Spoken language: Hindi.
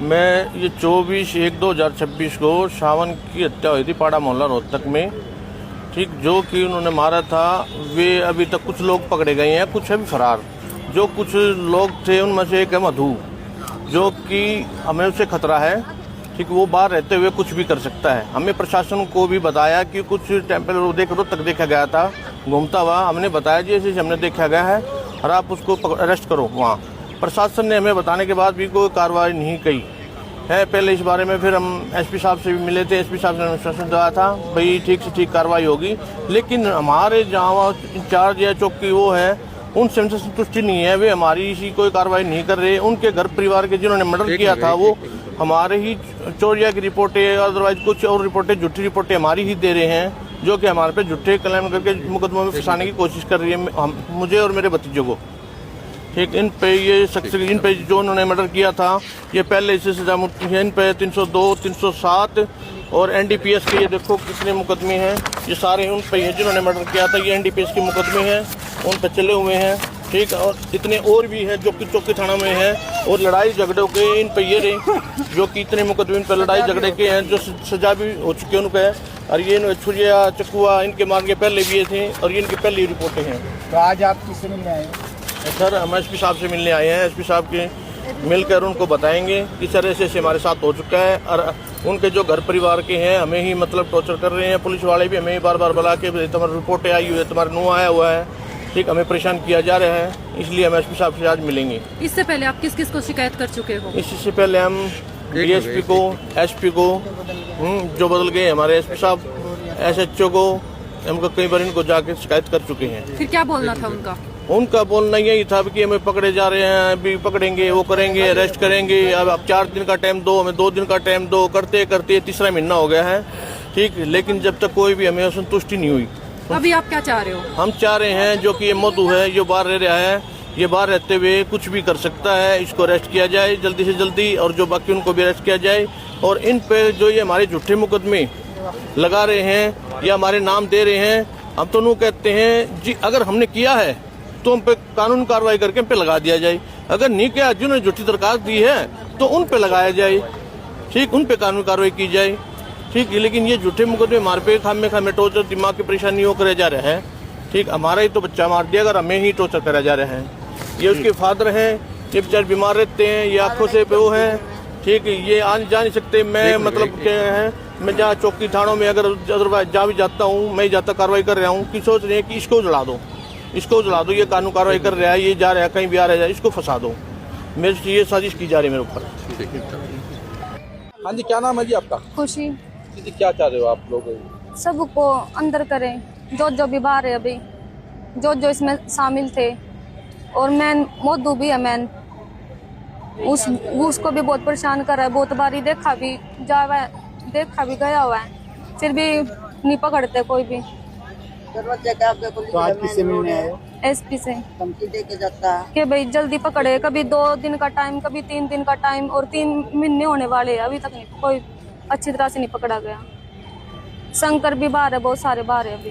मैं ये 24/1/2026 को सावन की हत्या हुई थी पाड़ा मोहल्ला रोहतक में। ठीक, जो कि उन्होंने मारा था वे अभी तक कुछ लोग पकड़े गए हैं, कुछ अभी फरार। जो कुछ लोग थे उनमें से एक है मधु, जो कि हमें उससे खतरा है। ठीक, वो बाहर रहते हुए कुछ भी कर सकता है। हमें प्रशासन को भी बताया कि कुछ टेम्पल तक देखा गया था घूमता हुआ। हमने बताया जी ऐसे हमने देखा गया है और आप उसको अरेस्ट करो। वहाँ प्रशासन ने हमें बताने के बाद भी कोई कार्रवाई नहीं की है। पहले इस बारे में फिर हम एसपी साहब से भी मिले थे। एसपी साहब ने आश्वासन दिया था भाई ठीक से ठीक कार्रवाई होगी, लेकिन हमारे जहाँ इंचार्ज या चौकी वो है उनसे हमसे संतुष्टि नहीं है। वे हमारी इसी कोई कार्रवाई नहीं कर रहे। उनके घर परिवार के जिन्होंने मर्डर किया था वो हमारे ही चोरिया की रिपोर्टें, अदरवाइज कुछ और रिपोर्टें, झूठी रिपोर्टें हमारी ही दे रहे हैं, जो कि हमारे पे झूठे क्लेम करके मुकदमों में फंसाने की कोशिश कर रही है मुझे और मेरे भतीजों को। ठीक, इन पे ये शख्स इन पे जो उन्होंने मर्डर किया था ये पहले इससे सजा मुक्ति है। इन पे 302, 307 और एनडीपीएस के ये देखो कितने मुकदमे हैं। ये सारे उन पे हैं जिन्होंने मर्डर किया था। ये एनडीपीएस के मुकदमे हैं, उन पे चले हुए हैं। ठीक, और इतने और भी है जो कि चौकी थाना में है। और लड़ाई झगड़ों के इन पे ये रहे जो कि इतने मुकदमे इन पे लड़ाई झगड़े के हैं जो सजा भी हो चुके हैं उनके। और ये छुरिया चकुआ इनके मार के पहले भी ये थे और ये इनकी पहली रिपोर्टें हैं। तो आज आप किससे मिलने आए? सर हम एसपी साहब से मिलने आए हैं। एसपी साहब के मिलकर उनको बताएंगे कि सर ऐसे हमारे साथ हो चुका है। और उनके जो घर परिवार के हैं हमें ही मतलब टॉर्चर कर रहे हैं। पुलिस वाले भी हमें ही बार बार बुला के तुम्हारी रिपोर्टें आई हुई है, तुम्हारा नुआ आया हुआ है। ठीक, हमें परेशान किया जा रहा है, इसलिए हम एसपी साहब से आज मिलेंगे। इससे पहले आप किस किस को शिकायत कर चुके हो? इससे पहले हम डीएसपी को, एसपी को, जो बदल गए हमारे एसपी साहब, एसएचओ को, हमको कई बार इनको जाके शिकायत कर चुके हैं। फिर क्या बोलना था उनका? उनका बोलना यही था कि हमें पकड़े जा रहे हैं, अभी पकड़ेंगे, वो करेंगे, अरेस्ट करेंगे। अब आप 4 दिन का टाइम दो, हमें 2 दिन का टाइम दो, करते करते 3रा महीना हो गया है। ठीक, लेकिन जब तक कोई भी हमें संतुष्टि नहीं हुई। अभी आप क्या चाह रहे हो? हम चाह रहे हैं जो कि ये मधु है जो बाहर रह रहा है, ये बाहर रहते हुए कुछ भी कर सकता है, इसको अरेस्ट किया जाए जल्दी से जल्दी और जो बाकी उनको भी अरेस्ट किया जाए। और इन पे जो ये हमारे झूठे मुकदमे लगा रहे हैं या हमारे नाम दे रहे हैं, हम तो यूँ कहते हैं जी अगर हमने किया है तो हम पे कानून कार्रवाई करके हम पे लगा दिया जाए। अगर नहीं किया, जिन्होंने झूठी दरखास्त दी है तो उन पे लगाया जाए। ठीक, उन पे कानून कार्रवाई की जाए। ठीक, लेकिन ये झूठे मुकदमे हमारे पे खामे टॉर्चर, दिमाग की परेशानी हो करे जा रहा है। ठीक, हमारा ही तो बच्चा मार दिया, अगर हमें ही टॉर्चर करा जा रहा है। ये उसके फादर हैं, ये बेचारे बीमार रहते हैं, ये आंखों से वो है। ठीक, ये आ जा नहीं सकते। मैं मतलब क्या है, मैं जहाँ चौकी थानों में अगर अदरवाइज जा भी जाता हूँ, मैं जाता कार्रवाई कर रहा हूँ कि सोच रहे हैं कि इसको जला दो, इसको जला दो, ये कानून कार्रवाई कर रहा है, ये जा रहा है कहीं भी आ रहा है, इसको फंसा दो। मेरे से ये साजिश की जा रही है मेरे ऊपर। हाँ जी, क्या नाम है जी आपका? खुशी। जी, क्या चाह रहे हो आप लोग? सबको अंदर करें, जो भी बाहर है अभी, जो इसमें शामिल थे। और मैन मोदू भी है, मैन उसको भी बहुत परेशान कर रहा है। बहुत बारी देखा भी गया हुआ है, फिर भी नहीं पकड़ते कोई भी। तो आज किससे मिलने आए? एसपी से धमकी दे के जाता है कि भाई जल्दी पकड़े। कभी 2 दिन का टाइम, कभी 3 दिन का टाइम, और 3 महीने होने वाले हैं, अभी तक नहीं कोई अच्छी तरह से नहीं पकड़ा गया। शंकर भी बाहर है, बहुत सारे बाहर है अभी।